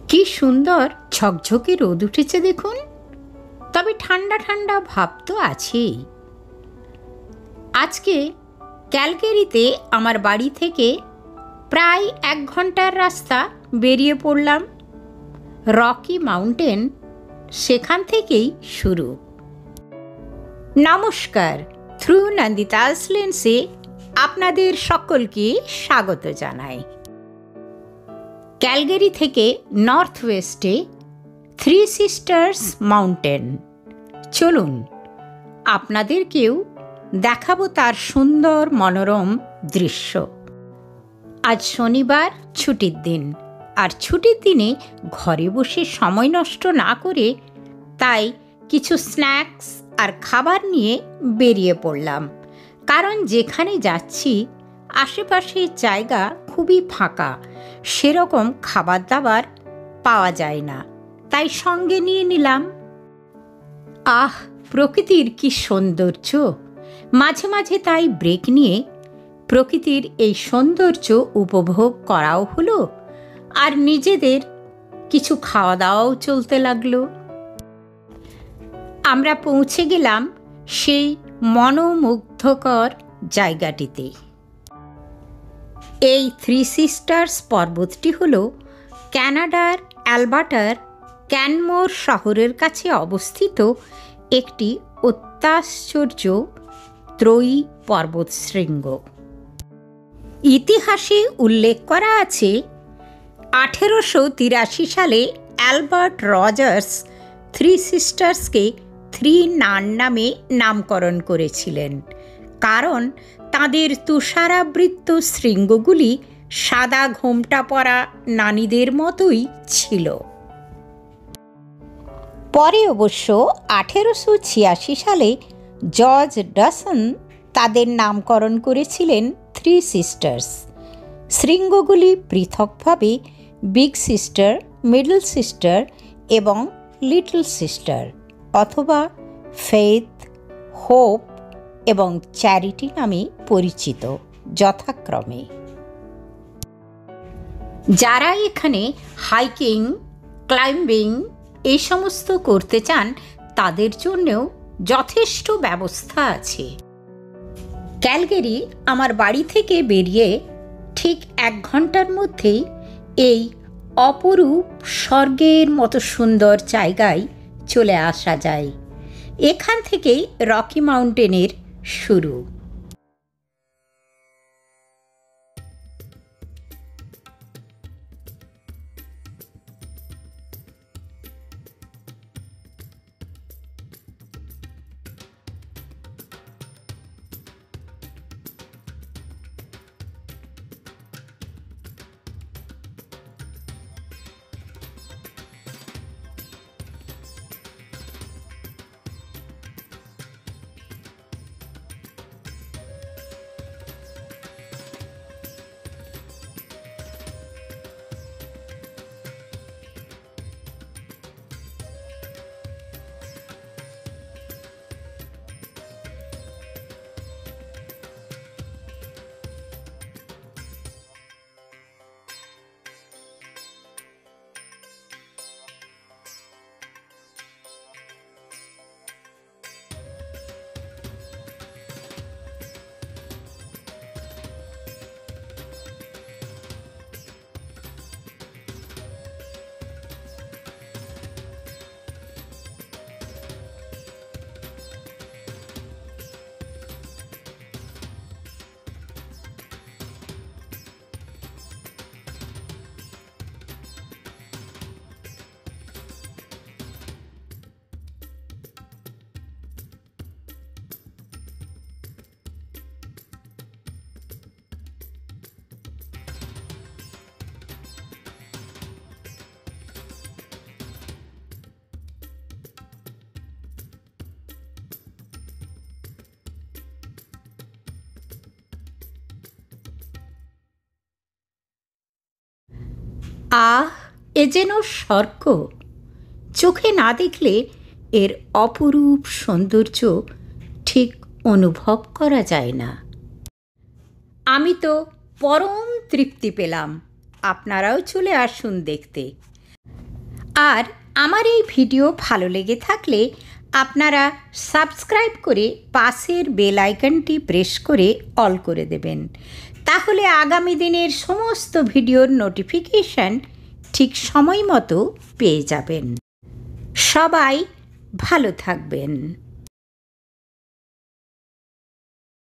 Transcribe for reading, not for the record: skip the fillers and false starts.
কি সুন্দর ঝকঝকে রোদ উঠেছে দেখুন। তবে ঠান্ডা ঠান্ডা ভাব তো আছেই। আজকে ক্যালগেরিতে আমার বাড়ি থেকে প্রায় 1 ঘন্টার রাস্তা বেরিয়ে পড়লাম। রকি মাউন্টেন সেখান থেকেই শুরু। নমস্কার, থ্রু নন্দিতাস লেন্সে আপনাদের সকলকে স্বাগত জানাই। ক্যালগেরি থেকে নর্থ ওয়েস্টে থ্রি সিস্টার্স মাউন্টেন। চলুন আপনাদেরকেও দেখাবো তার সুন্দর মনোরম দৃশ্য। আজ শনিবার, ছুটির দিন, আর ছুটির দিনে ঘরে বসে সময় নষ্ট না করে তাই কিছু স্ন্যাক্স আর খাবার নিয়ে বেরিয়ে পড়লাম। কারণ যেখানে যাচ্ছি আশেপাশের জায়গা খুবই ফাঁকা, সেরকম খাবার দাবার পাওয়া যায় না, তাই সঙ্গে নিয়ে নিলাম। আহ, প্রকৃতির কি সৌন্দর্য! মাঝে মাঝে তাই ব্রেক নিয়ে প্রকৃতির এই সৌন্দর্য উপভোগ করাও হলো, আর নিজেদের কিছু খাওয়া দাওয়াও চলতে লাগলো। আমরা পৌঁছে গেলাম সেই মনোমুগ্ধকর জায়গাটিতে। এই থ্রি সিস্টার্স পর্বতটি হল কানাডার অ্যালবার্টার ক্যানমোর শহরের কাছে অবস্থিত একটি অত্যাশ্চর্য ত্রয়ী পর্বতশৃঙ্গ। ইতিহাসে উল্লেখ করা আছে 1883 সালে অ্যালবার্ট রজার্স থ্রি সিস্টার্সকে থ্রি নান নামে নামকরণ করেছিলেন, কারণ তাদের তুষারাবৃত শৃঙ্গগুলি সাদা ঘোমটা পরা নানীদের মতোই ছিল। পরে অবশ্য 1886 সালে জর্জ ডসন তাদের নামকরণ করেছিলেন থ্রি সিস্টার্স। শৃঙ্গগুলি পৃথকভাবে বিগ সিস্টার, মিডল সিস্টার এবং লিটল সিস্টার অথবা ফেথ, হোপ এবং চ্যারিটি নামে পরিচিত যথাক্রমে। যারা এখানে হাইকিং, ক্লাইম্বিং এই সমস্ত করতে চান তাদের জন্যও যথেষ্ট ব্যবস্থা আছে। ক্যালগেরি আমার বাড়ি থেকে বেরিয়ে ঠিক 1 ঘন্টার মধ্যেই এই অপরূপ স্বর্গের মতো সুন্দর জায়গায় চলে আসা যায়। এখান থেকেই রকি মাউন্টেনের শুরু। আহ, এ যেন স্বর্গ! চোখে না দেখলে এর অপরূপ সৌন্দর্য ঠিক অনুভব করা যায় না। আমি তো পরম তৃপ্তি পেলাম। আপনারাও চলে আসুন দেখতে। আর আমার এই ভিডিও ভালো লেগে থাকলে আপনারা সাবস্ক্রাইব করে পাশের বেল আইকনটি প্রেস করে অল করে দেবেন। তাহলে আগামী দিনের সমস্ত ভিডিওর নোটিফিকেশান ঠিক সময় মতো পেয়ে যাবেন। সবাই ভালো থাকবেন।